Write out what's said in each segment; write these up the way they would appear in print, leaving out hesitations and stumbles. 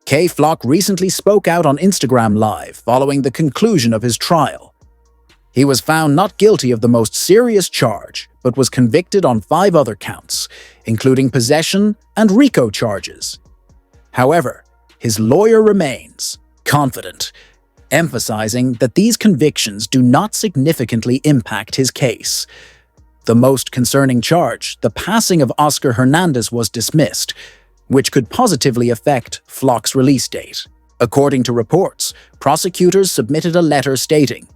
Kay Flock recently spoke out on Instagram Live following the conclusion of his trial. He was found not guilty of the most serious charge, but was convicted on 5 other counts, including possession and RICO charges. However, his lawyer remains confident, emphasizing that these convictions do not significantly impact his case. The most concerning charge, the passing of Oscar Hernandez, was dismissed, which could positively affect Flock's release date. According to reports, prosecutors submitted a letter stating,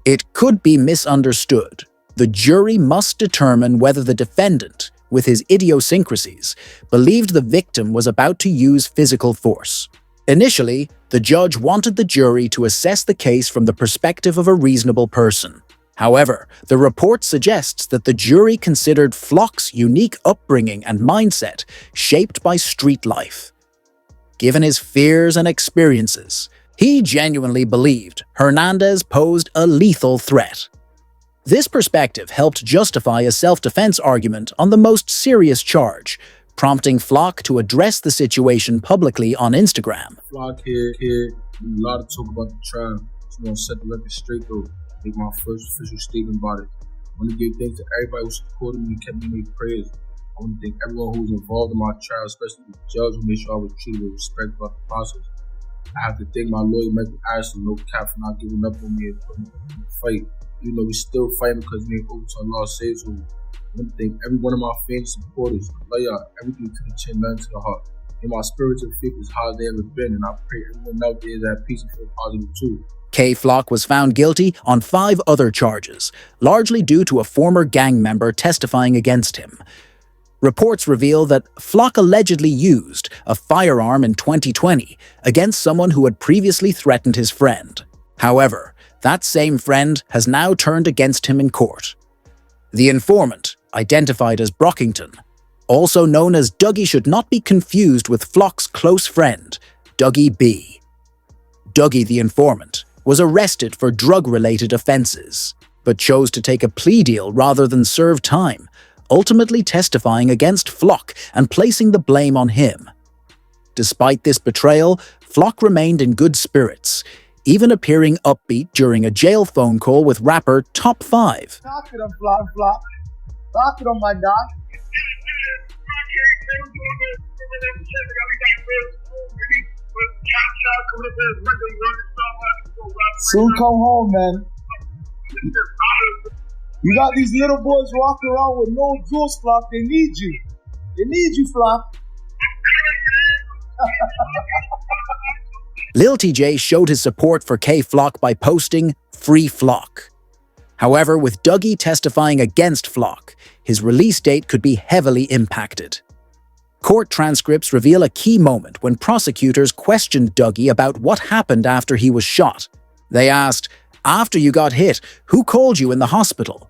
"It could be misunderstood. The jury must determine whether the defendant, with his idiosyncrasies, believed the victim was about to use physical force. Initially, the judge wanted the jury to assess the case from the perspective of a reasonable person. However, the report suggests that the jury considered Flock's unique upbringing and mindset shaped by street life. Given his fears and experiences, he genuinely believed Hernandez posed a lethal threat. This perspective helped justify a self-defense argument on the most serious charge, prompting Flock to address the situation publicly on Instagram. Flock here, a lot of talk about the trial. Just want to set the record straight though. Make my first official statement about it. I want to give thanks to everybody who supported me and kept me in their prayers. I want to thank everyone who was involved in my trial, especially the judge who made sure I was treated with respect throughout the process. I have to thank my lawyer, Michael Ashton, no cap, for not giving up on me and putting me in the fight. You know, we still fighting because we ain't over to our Lord saves who. I want to thank every one of my fans and supporters. I love y'all, everything to the chin, nothing to the heart. And my spiritual faith is higher than ever been, and I pray everyone out there is at peace and feel positive too. Kay Flock was found guilty on 5 other charges, largely due to a former gang member testifying against him. Reports reveal that Flock allegedly used a firearm in 2020 against someone who had previously threatened his friend. However, that same friend has now turned against him in court. The informant, identified as Brockington, also known as Dougie, should not be confused with Flock's close friend, Dougie B. Dougie, the informant, was arrested for drug-related offenses, but chose to take a plea deal rather than serve time, ultimately testifying against Flock and placing the blame on him. Despite this betrayal, Flock remained in good spirits, even appearing upbeat during a jail phone call with rapper Top 5. Talk to them, Flock. Talk to them, my dog. Soon come home, man. You got these little boys walking around with no jewels, Flock. They need you. They need you, Flock. Lil TJ showed his support for Kay Flock by posting "Free Flock." However, with Dougie testifying against Flock, his release date could be heavily impacted. Court transcripts reveal a key moment when prosecutors questioned Dougie about what happened after he was shot. They asked, "After you got hit, who called you in the hospital?"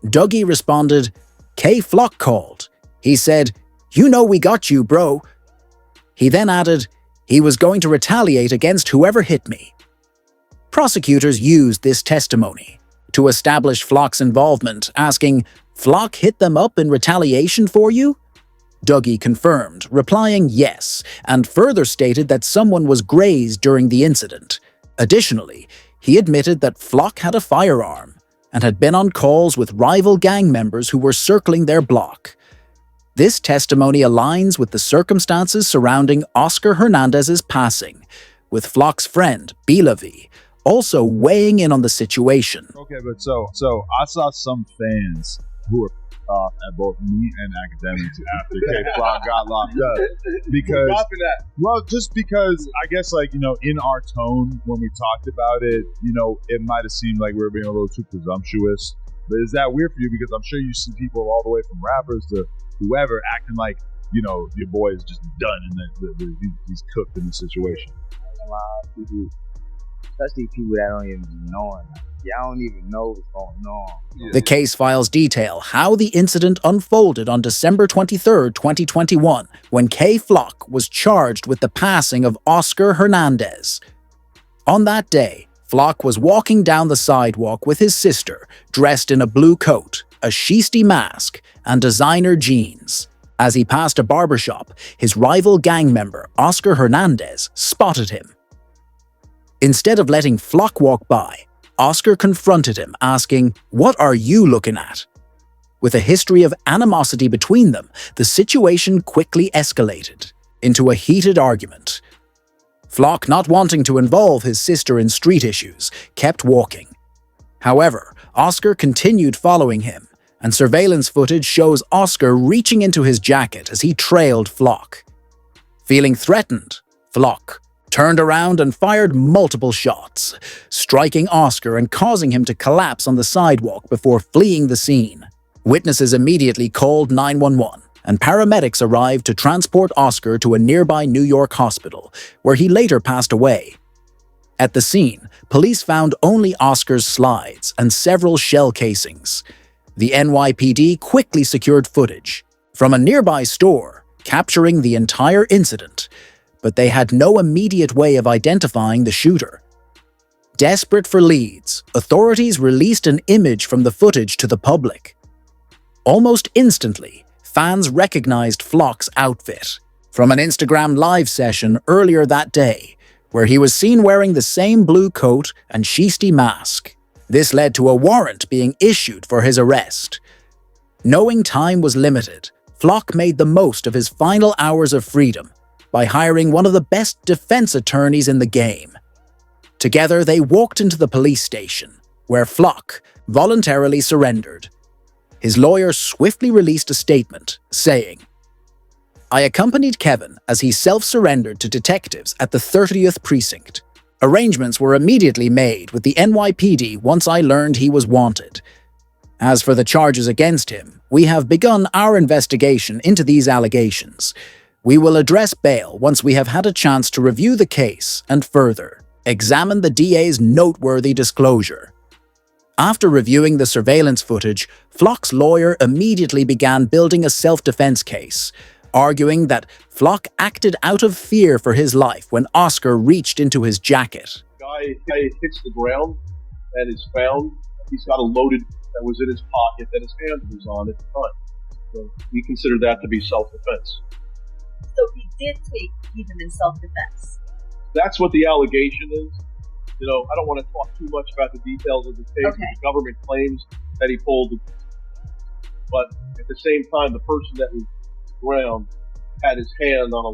Dougie responded, "Kay Flock called. He said, 'You know we got you, bro.' He then added, 'He was going to retaliate against whoever hit me.'" Prosecutors used this testimony to establish Flock's involvement, asking, "Flock hit them up in retaliation for you?" Dougie confirmed, replying yes, and further stated that someone was grazed during the incident. Additionally, he admitted that Flock had a firearm and had been on calls with rival gang members who were circling their block. This testimony aligns with the circumstances surrounding Oscar Hernandez's passing, with Flock's friend, Bilavi, also weighing in on the situation. Okay, but so I saw some fans who were off at both me and academics after Kay Flock got locked up. Because, well, just because I guess, like, you know, in our tone when we talked about it, you know, it might have seemed like we were being a little too presumptuous. But is that weird for you? Because I'm sure you see people all the way from rappers to whoever acting like, you know, your boy is just done and he's cooked in the situation. Especially people that don't even be knowing. Y'all don't even know what's going on. The case files detail how the incident unfolded on December 23, 2021, when Kay Flock was charged with the passing of Oscar Hernandez. On that day, Flock was walking down the sidewalk with his sister, dressed in a blue coat, a Sheesty mask, and designer jeans. As he passed a barbershop, his rival gang member, Oscar Hernandez, spotted him. Instead of letting Flock walk by, Oscar confronted him, asking, "What are you looking at?" With a history of animosity between them, the situation quickly escalated into a heated argument. Flock, not wanting to involve his sister in street issues, kept walking. However, Oscar continued following him, and surveillance footage shows Oscar reaching into his jacket as he trailed Flock. Feeling threatened, Flock turned around and fired multiple shots, striking Oscar and causing him to collapse on the sidewalk before fleeing the scene. Witnesses immediately called 911, and paramedics arrived to transport Oscar to a nearby New York hospital, where he later passed away. At the scene, police found only Oscar's slides and several shell casings. The NYPD quickly secured footage from a nearby store, capturing the entire incident, but they had no immediate way of identifying the shooter. Desperate for leads, authorities released an image from the footage to the public. Almost instantly, fans recognized Flock's outfit from an Instagram live session earlier that day, where he was seen wearing the same blue coat and Shiesty mask. This led to a warrant being issued for his arrest. Knowing time was limited, Flock made the most of his final hours of freedom by hiring one of the best defense attorneys in the game. Together, they walked into the police station, where Flock voluntarily surrendered. His lawyer swiftly released a statement, saying, "I accompanied Kevin as he self-surrendered to detectives at the 30th Precinct. Arrangements were immediately made with the NYPD once I learned he was wanted. As for the charges against him, we have begun our investigation into these allegations. We will address bail once we have had a chance to review the case and further examine the DA's noteworthy disclosure." After reviewing the surveillance footage, Flock's lawyer immediately began building a self-defense case, arguing that Flock acted out of fear for his life when Oscar reached into his jacket. Guy hits the ground and is found. He's got a loaded that was in his pocket that his hand was on at the time. So we consider that to be self-defense. So he did take even in self-defense. That's what the allegation is. You know, I don't want to talk too much about the details of the case. Okay. The government claims that he pulled it. But at the same time, the person that was ground had his hand on a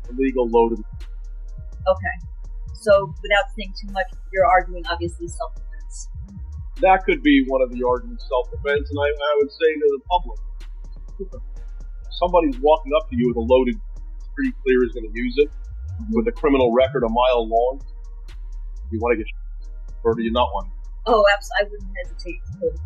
illegal loaded. Okay. So without saying too much, you're arguing obviously self-defense. That could be one of the arguments, self-defense, and I would say to the public, somebody's walking up to you with a loaded, it's pretty clear he's going to use it, with a criminal record a mile long. Do you want to get or do you not want it? Oh, absolutely. I wouldn't hesitate to.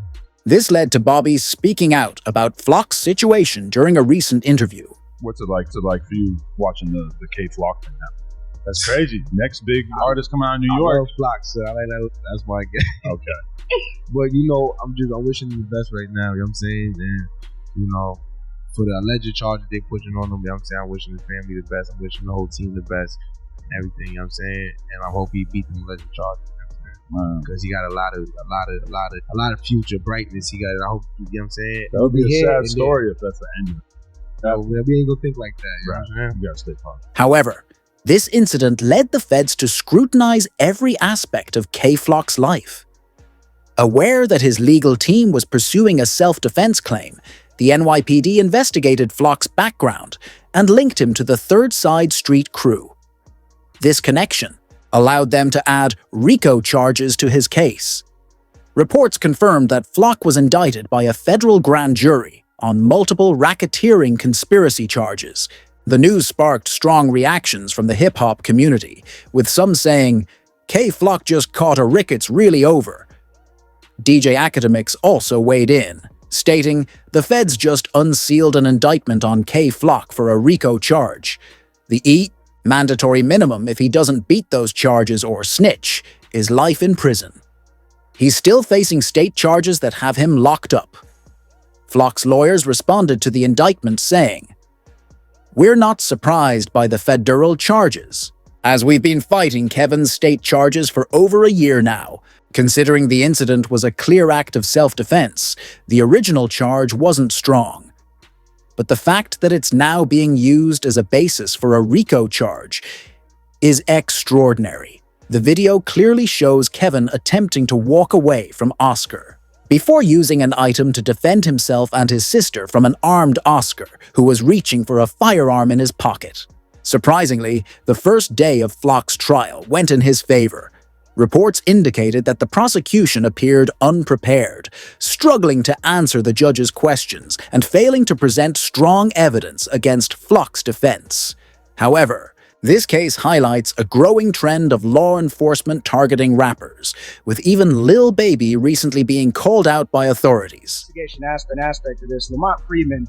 This led to Bobby speaking out about Flock's situation during a recent interview. What's it like for you watching the K Flock thing happen? That's crazy. Next big artist coming out of New York. I love Flock, so that's my guy. Okay. But you know, I'm wishing him the best right now. You know what I'm saying? And you know, for the alleged charges they pushing on him, you know what I'm saying? I'm wishing his family the best. I'm wishing the whole team the best. And everything, you know what I'm saying? And I hope he beat them alleged charges. Because he got a lot of future brightness. He got it. I hope, you know what I'm saying? That would be a sad story if that's the ending. We ain't gonna think like that. You know what I'm saying? You gotta stay positive. However, this incident led the feds to scrutinize every aspect of K Flock's life. Aware that his legal team was pursuing a self-defense claim, the NYPD investigated Flock's background and linked him to the Third Side Street crew. This connection allowed them to add RICO charges to his case. Reports confirmed that Flock was indicted by a federal grand jury on multiple racketeering conspiracy charges. The news sparked strong reactions from the hip-hop community, with some saying, "K Flock just caught a Ricketts really over." DJ Academics also weighed in, stating, "The feds just unsealed an indictment on K Flock for a RICO charge. The mandatory minimum if he doesn't beat those charges or snitch is life in prison. He's still facing state charges that have him locked up." Flock's lawyers responded to the indictment saying, "We're not surprised by the federal charges, as we've been fighting Kevin's state charges for over a year now. Considering the incident was a clear act of self-defense, the original charge wasn't strong. but the fact that it's now being used as a basis for a RICO charge is extraordinary. The video clearly shows Kevin attempting to walk away from Oscar, before using an item to defend himself and his sister from an armed Oscar who was reaching for a firearm in his pocket. Surprisingly, the first day of Flock's trial went in his favor. Reports indicated that the prosecution appeared unprepared, struggling to answer the judge's questions and failing to present strong evidence against Flock's defense. However, this case highlights a growing trend of law enforcement targeting rappers, with even Lil Baby recently being called out by authorities. Aspect of this, Lamont Freeman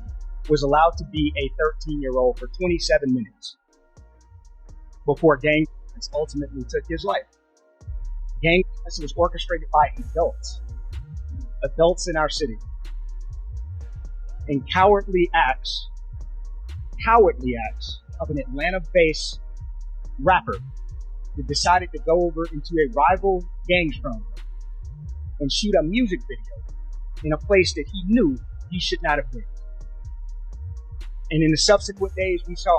was allowed to be a 13-year-old for 27 minutes before gang violence ultimately took his life. Gang violence was orchestrated by adults in our city, and cowardly acts of an Atlanta-based rapper that decided to go over into a rival gang stronghold and shoot a music video in a place that he knew he should not have been. And in the subsequent days, we saw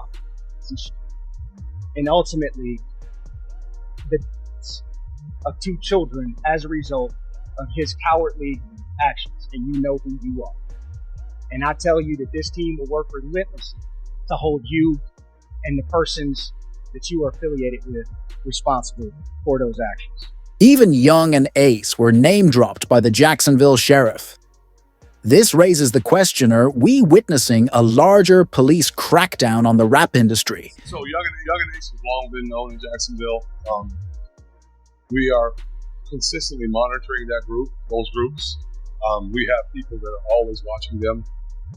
and ultimately the deaths of 2 children as a result of his cowardly actions. And you know who you are. And I tell you that this team will work relentlessly to hold you and the persons that you are affiliated with responsible for those actions. Even Young and Ace were name-dropped by the Jacksonville sheriff. This raises the question, are we witnessing a larger police crackdown on the rap industry? So Young and Ace has long been known in Jacksonville. We are consistently monitoring those groups. We have people that are always watching them.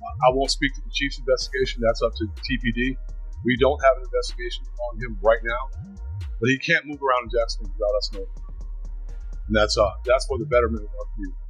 I won't speak to the chief's investigation. That's up to TPD. We don't have an investigation on him right now, but he can't move around in Jacksonville without us knowing. And that's for the betterment of our community.